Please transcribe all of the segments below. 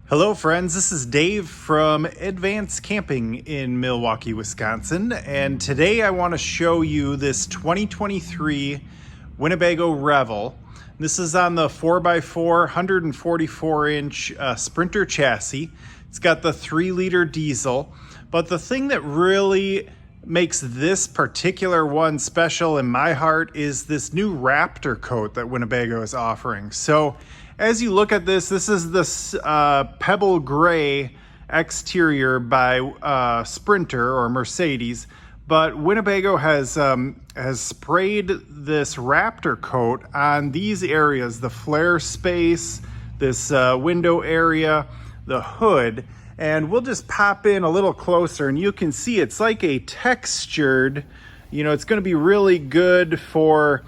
Hello friends, this is Dave from Advanced Camping in Milwaukee, Wisconsin, and today I want to show you this 2023 Winnebago Revel. This is on the 4x4 144-inch Sprinter chassis. It's got the 3-liter diesel, but the thing that really makes this particular one special in my heart is this new Raptor coat that Winnebago is offering. So as you look at this is this pebble gray exterior by Sprinter or Mercedes, but Winnebago has sprayed this Raptor coat on these areas, the flare space, this window area, the hood, and we'll just pop in a little closer and you can see it's like a textured, it's going to be really good for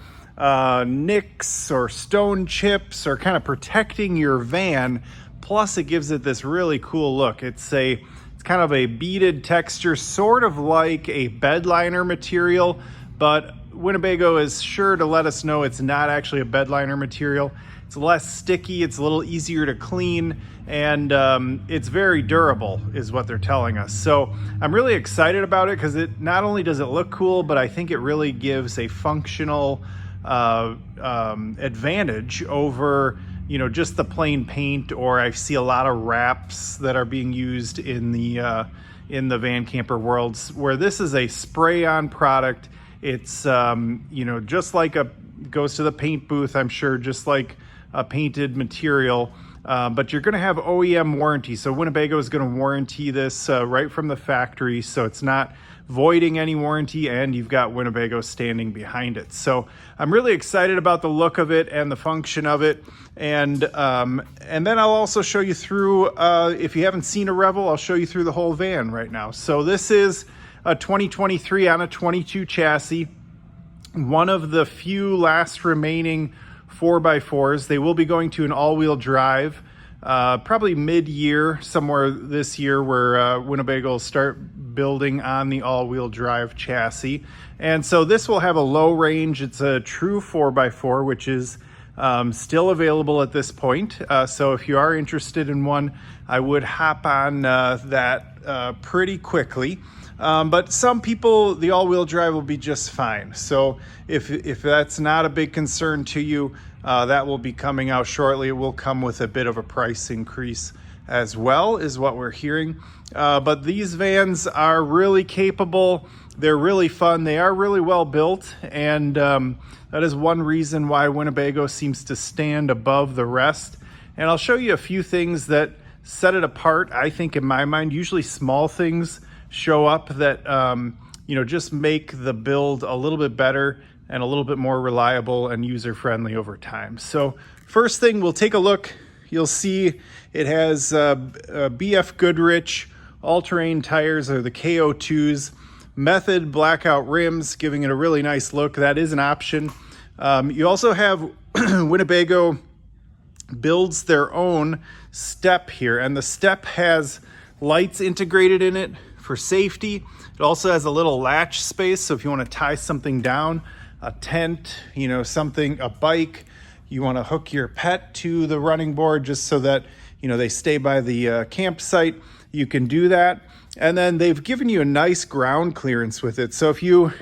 nicks or stone chips or kind of protecting your van. Plus it gives it this really cool look. It's kind of a beaded texture, sort of like a bed liner material, but Winnebago is sure to let us know it's not actually a bed liner material. It's less sticky, it's a little easier to clean, and it's very durable is what they're telling us. So I'm really excited about it because it not only does it look cool, but I think it really gives a functional advantage over just the plain paint, or I see a lot of wraps that are being used in the van camper worlds, where this is a spray-on product. It's just like goes to the paint booth, I'm sure, just like a painted material, but you're going to have OEM warranty. So Winnebago is going to warranty this right from the factory, so it's not voiding any warranty, and you've got Winnebago standing behind it. So I'm really excited about the look of it and the function of it, and then I'll also show you through, if you haven't seen a Revel, I'll show you through the whole van right now. So this is a 2023 on a 22 chassis, one of the few last remaining 4x4s. They will be going to an all-wheel drive probably mid-year, somewhere this year, where Winnebago will start building on the all-wheel drive chassis. And so this will have a low range. It's a true 4x4, which is still available at this point. So if you are interested in one, I would hop on that pretty quickly. But some people, the all-wheel drive will be just fine. So if that's not a big concern to you, that will be coming out shortly. It will come with a bit of a price increase as well, is what we're hearing. But these vans are really capable. They're really fun. They are really well built. And that is one reason why Winnebago seems to stand above the rest. And I'll show you a few things that set it apart, I think, in my mind. Usually small things show up that just make the build a little bit better and a little bit more reliable and user-friendly over time. So first thing, we'll take a look. You'll see it has BF Goodrich all-terrain tires, or the KO2s, Method blackout rims, giving it a really nice look. That is an option. You also have Winnebago builds their own step here, and the step has lights integrated in it for safety. It also has a little latch space, so if you want to tie something down, a tent, a bike, you want to hook your pet to the running board just so that they stay by the campsite, you can do that. And then they've given you a nice ground clearance with it. So if you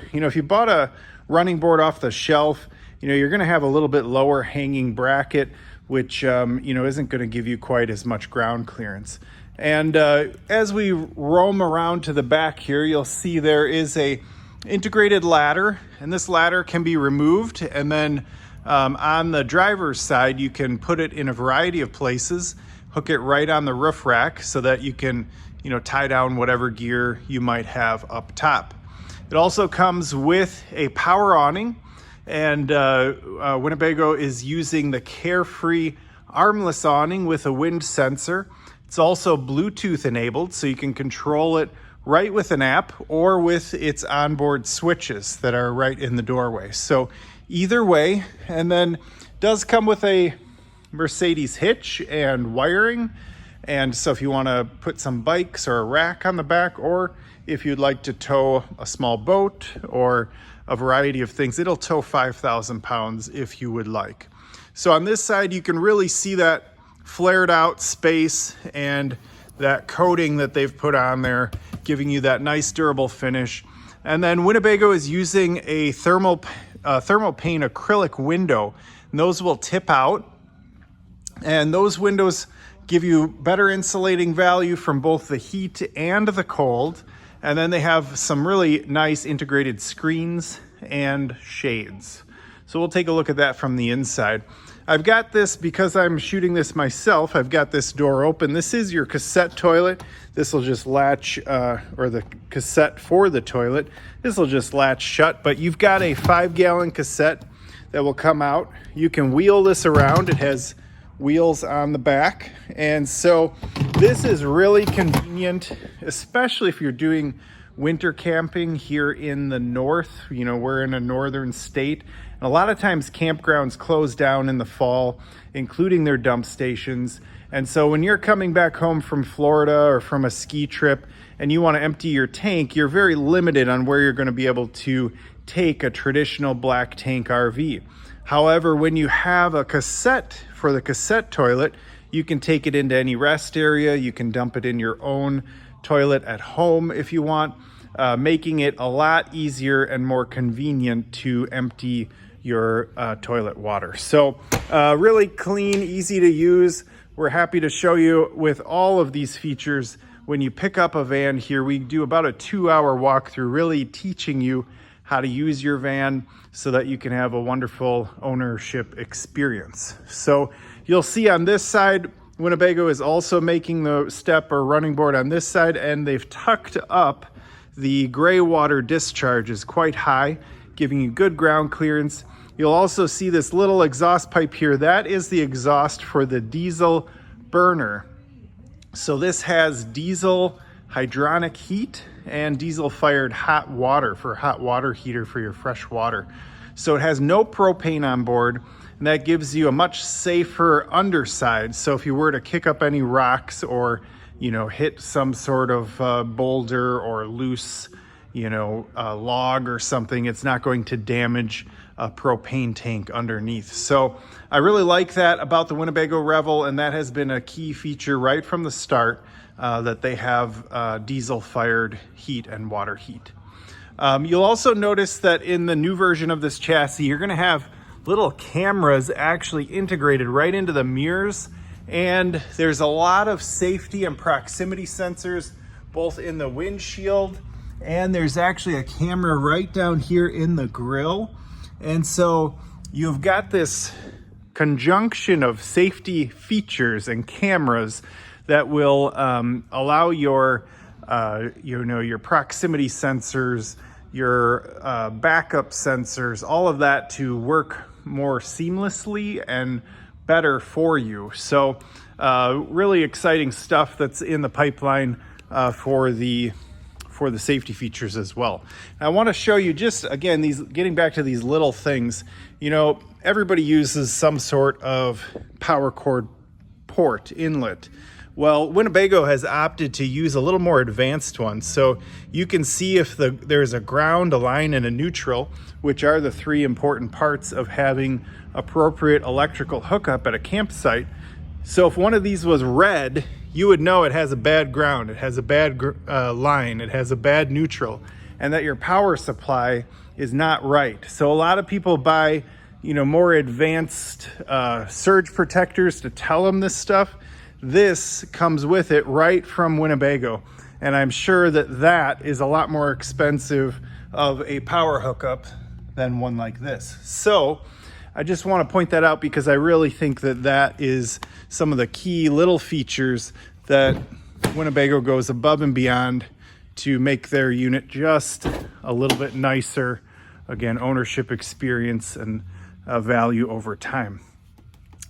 bought a running board off the shelf, you're going to have a little bit lower hanging bracket, which isn't going to give you quite as much ground clearance. And as we roam around to the back here, you'll see there is a integrated ladder, and this ladder can be removed, and then on the driver's side you can put it in a variety of places, hook it right on the roof rack so that you can tie down whatever gear you might have up top. It also comes with a power awning, and Winnebago is using the Carefree armless awning with a wind sensor. It's also Bluetooth enabled, so you can control it right with an app or with its onboard switches that are right in the doorway. So either way, and then does come with a Mercedes hitch and wiring. And so if you want to put some bikes or a rack on the back, or if you'd like to tow a small boat or a variety of things, it'll tow 5,000 pounds if you would like. So on this side, you can really see that flared out space and that coating that they've put on there, giving you that nice durable finish. And then Winnebago is using a thermal pane acrylic window, and those will tip out. And those windows give you better insulating value from both the heat and the cold. And then they have some really nice integrated screens and shades. So we'll take a look at that from the inside. I've got this, because I'm shooting this myself, I've got this door open. This is your cassette toilet. This will just latch, or the cassette for the toilet. This will just latch shut, but you've got a 5-gallon cassette that will come out. You can wheel this around. It has wheels on the back. And so this is really convenient, especially if you're doing winter camping here in the north. You know, we're in a northern state. And a lot of times campgrounds close down in the fall, including their dump stations. And so when you're coming back home from Florida or from a ski trip and you want to empty your tank, you're very limited on where you're going to be able to take a traditional black tank RV. However, when you have a cassette for the cassette toilet, you can take it into any rest area. You can dump it in your own toilet at home if you want, making it a lot easier and more convenient to empty your toilet water. So really clean, easy to use. We're happy to show you with all of these features. When you pick up a van here, we do about a 2-hour walkthrough, really teaching you how to use your van so that you can have a wonderful ownership experience. So you'll see on this side, Winnebago is also making the step or running board on this side, and they've tucked up the gray water discharge is quite high, giving you good ground clearance. You'll also see this little exhaust pipe here. That is the exhaust for the diesel burner. So this has diesel hydronic heat and diesel fired hot water for hot water heater for your fresh water. So it has no propane on board, and that gives you a much safer underside. So if you were to kick up any rocks or, you know, hit some sort of boulder or loose, you know, log or something, it's not going to damage a propane tank underneath. So I really like that about the Winnebago Revel, and that has been a key feature right from the start, that they have diesel fired heat and water heat. You'll also notice that in the new version of this chassis, you're going to have little cameras actually integrated right into the mirrors, and there's a lot of safety and proximity sensors both in the windshield, and there's actually a camera right down here in the grill. And so you've got this conjunction of safety features and cameras that will allow your your proximity sensors, your backup sensors, all of that to work more seamlessly and better for you. So really exciting stuff that's in the pipeline for the safety features as well. I want to show you just, again, getting back to these little things. You know, everybody uses some sort of power cord port inlet. Well, Winnebago has opted to use a little more advanced one. So you can see if there's a ground, a line, and a neutral, which are the 3 important parts of having appropriate electrical hookup at a campsite. So if one of these was red, you would know it has a bad ground, it has a bad line, it has a bad neutral, and that your power supply is not right. So a lot of people buy, you know, more advanced surge protectors to tell them this stuff. This comes with it right from Winnebago, and I'm sure that is a lot more expensive of a power hookup than one like this. So I just want to point that out because I really think that is some of the key little features that Winnebago goes above and beyond to make their unit just a little bit nicer. Again, ownership experience and value over time.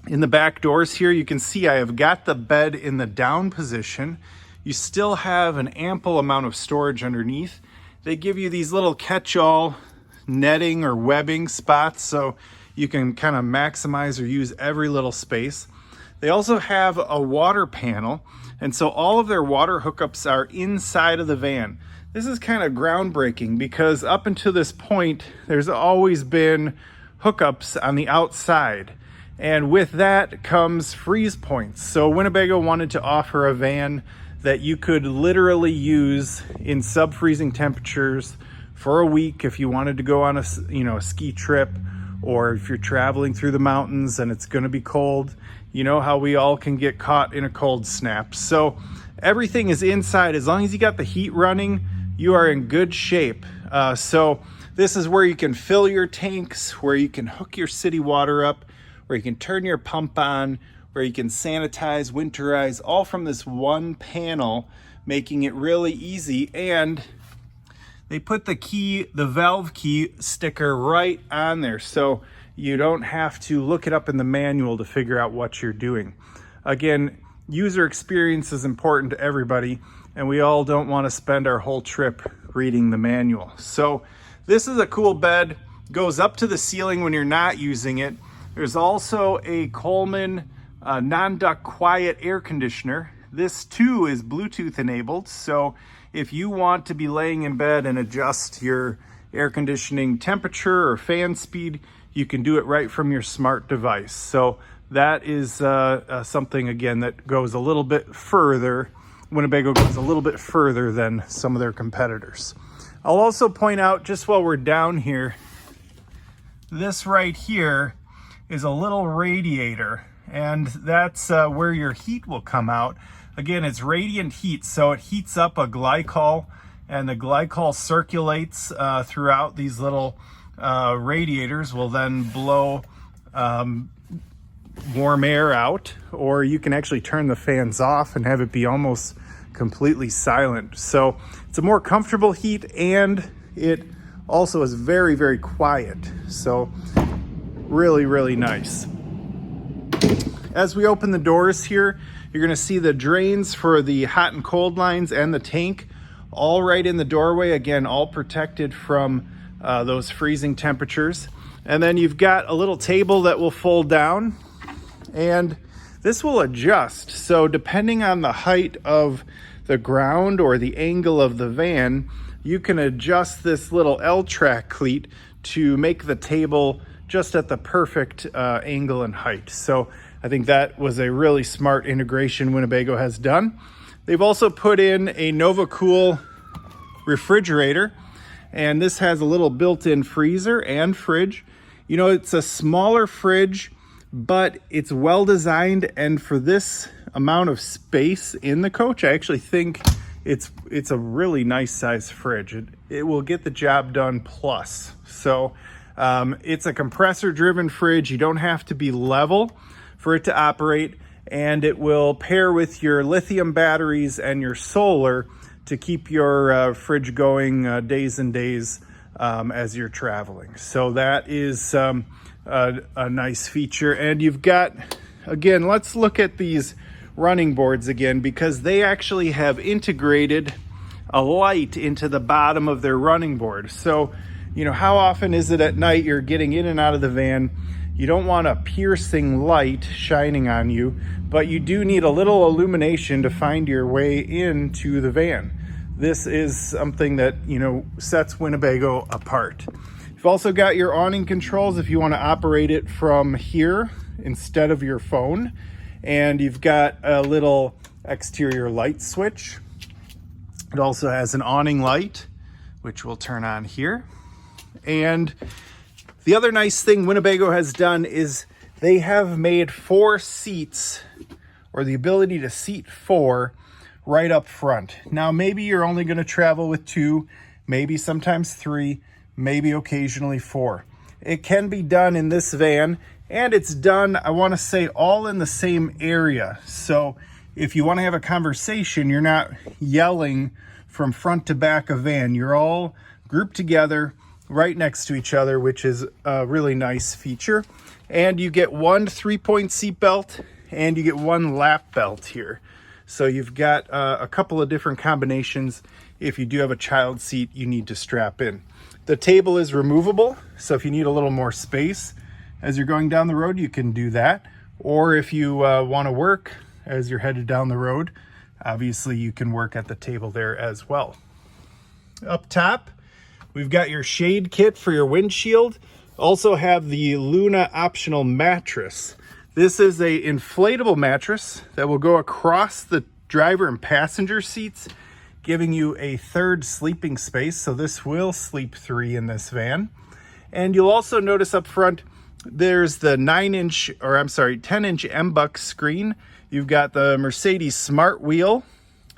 In the back doors here, you can see I have got the bed in the down position. You still have an ample amount of storage underneath. They give you these little catch-all netting or webbing spots so you can kind of maximize or use every little space. They also have a water panel, and so all of their water hookups are inside of the van. This is kind of groundbreaking because up until this point, there's always been hookups on the outside. And with that comes freeze points. So Winnebago wanted to offer a van that you could literally use in sub-freezing temperatures for a week if you wanted to go on a ski trip, or if you're traveling through the mountains and it's going to be cold. You know how we all can get caught in a cold snap. So everything is inside. As long as you got the heat running, you are in good shape. So this is where you can fill your tanks, where you can hook your city water up, where you can turn your pump on, where you can sanitize, winterize, all from this one panel, making it really easy. And they put the valve key sticker right on there, so you don't have to look it up in the manual to figure out what you're doing. Again, user experience is important to everybody, and we all don't want to spend our whole trip reading the manual. So this is a cool bed, goes up to the ceiling when you're not using it. There's also a Coleman non-duct quiet air conditioner. This too is Bluetooth enabled, so if you want to be laying in bed and adjust your air conditioning temperature or fan speed, you can do it right from your smart device. So that is something, again, that goes a little bit further. Winnebago goes a little bit further than some of their competitors. I'll also point out, just while we're down here, this right here is a little radiator, and that's where your heat will come out. Again, it's radiant heat, so it heats up a glycol, and the glycol circulates throughout these little radiators, will then blow warm air out, or you can actually turn the fans off and have it be almost completely silent. So it's a more comfortable heat, and it also is very, very quiet. So really, really nice. As we open the doors here, you're going to see the drains for the hot and cold lines and the tank all right in the doorway. Again, all protected from those freezing temperatures. And then you've got a little table that will fold down, and this will adjust. So depending on the height of the ground or the angle of the van, you can adjust this little L-track cleat to make the table just at the perfect angle and height. So I think that was a really smart integration Winnebago has done. They've also put in a NovaCool refrigerator, and this has a little built-in freezer and fridge. You know, it's a smaller fridge, but it's well designed, and for this amount of space in the coach, I actually think it's a really nice size fridge. It will get the job done plus. So it's a compressor driven fridge. You don't have to be level for it to operate, and it will pair with your lithium batteries and your solar to keep your fridge going days and days as you're traveling. So that is a nice feature. And you've got, again, let's look at these running boards again, because they actually have integrated a light into the bottom of their running board. So, you know, how often is it at night you're getting in and out of the van? You don't want a piercing light shining on you, but you do need a little illumination to find your way into the van. This is something that, you know, sets Winnebago apart. You've also got your awning controls if you want to operate it from here instead of your phone. And you've got a little exterior light switch. It also has an awning light, which will turn on here. And the other nice thing Winnebago has done is they have made 4 seats, or the ability to seat 4, right up front. Now, maybe you're only going to travel with 2, maybe sometimes 3, maybe occasionally 4. It can be done in this van, and it's done, I want to say, all in the same area. So if you want to have a conversation, you're not yelling from front to back of van. You're all grouped together right next to each other, which is a really nice feature. And you get 1 3-point seat belt, and you get 1 lap belt here. So you've got a couple of different combinations. If you do have a child seat, you need to strap in. The table is removable, so if you need a little more space as you're going down the road, you can do that. Or if you want to work as you're headed down the road, obviously you can work at the table there as well. Up top, we've got your shade kit for your windshield. Also have the Luna optional mattress. This is a inflatable mattress that will go across the driver and passenger seats, giving you a third sleeping space. So this will sleep 3 in this van. And you'll also notice up front, there's the 10-inch MBUX screen. You've got the Mercedes Smart Wheel.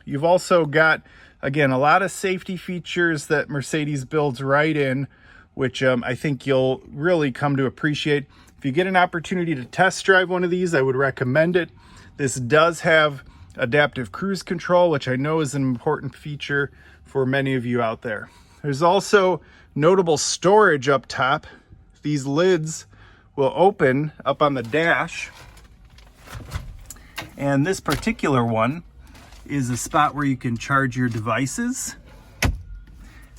You've also got, again, a lot of safety features that Mercedes builds right in, which I think you'll really come to appreciate. If you get an opportunity to test drive one of these, I would recommend it. This does have adaptive cruise control, which I know is an important feature for many of you out there. There's also notable storage up top. These lids will open up on the dash. And this particular one is a spot where you can charge your devices.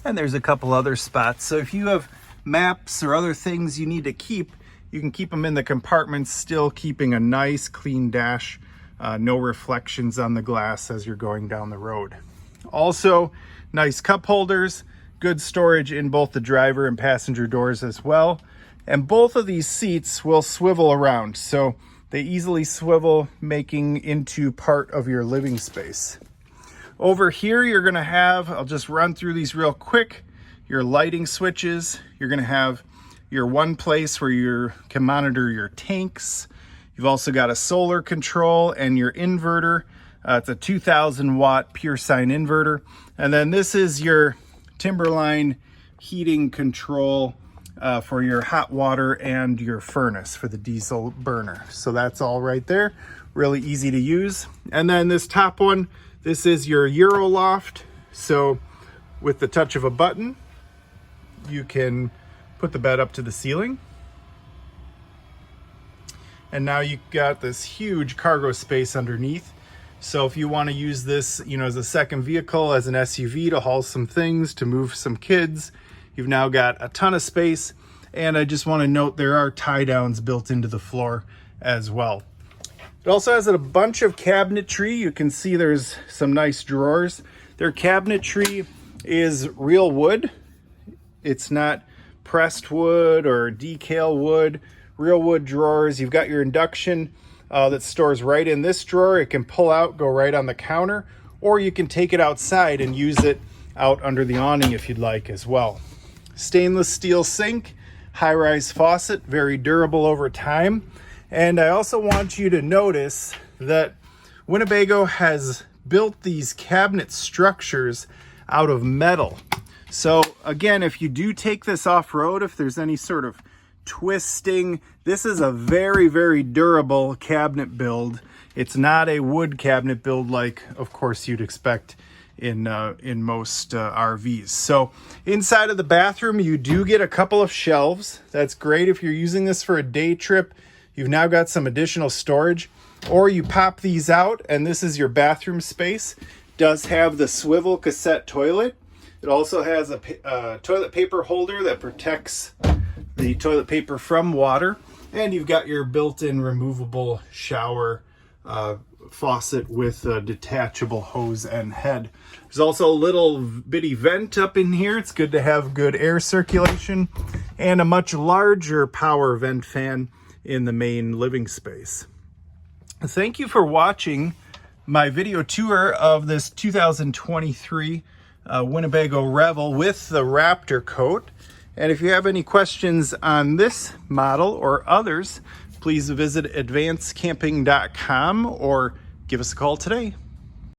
And there's a couple other spots. So if you have maps or other things you need to keep, you can keep them in the compartments, still keeping a nice clean dash, no reflections on the glass as you're going down the road. Also, nice cup holders, good storage in both the driver and passenger doors as well. And both of these seats will swivel around, so they easily swivel, making into part of your living space. Over here, you're gonna have, I'll just run through these real quick, your lighting switches. You're gonna have your one place where you can monitor your tanks. You've also got a solar control and your inverter. It's a 2000 watt pure sine inverter. And then this is your Timberline heating control for your hot water and your furnace for the diesel burner. So that's all right there, really easy to use. And then this top one, this is your Euro loft. So with the touch of a button, you can put the bed up to the ceiling. And now you've got this huge cargo space underneath. So if you want to use this, as a second vehicle, as an SUV to haul some things, to move some kids, you've now got a ton of space. And I just want to note there are tie downs built into the floor as well. It also has a bunch of cabinetry. You can see there's some nice drawers. Their cabinetry is real wood. It's not pressed wood or decal wood, real wood drawers. You've got your induction that stores right in this drawer. It can pull out, go right on the counter, or you can take it outside and use it out under the awning if you'd like as well. Stainless steel sink, high-rise faucet, very durable over time. And I also want you to notice that Winnebago has built these cabinet structures out of metal. So again, if you do take this off-road, if there's any sort of twisting, this is a very, very durable cabinet build. It's not a wood cabinet build like, of course, you'd expect in most RVs. So inside of the bathroom, you do get a couple of shelves. That's great if you're using this for a day trip. You've now got some additional storage, or you pop these out and this is your bathroom space. It does have the swivel cassette toilet. It also has a toilet paper holder that protects the toilet paper from water. And you've got your built-in removable shower faucet with a detachable hose and head. There's also a little bitty vent up in here. It's good to have good air circulation, and a much larger power vent fan in the main living space. Thank you for watching my video tour of this 2023 Winnebago Revel with the Raptor coat. And if you have any questions on this model or others, please visit advancecamping.com or give us a call today.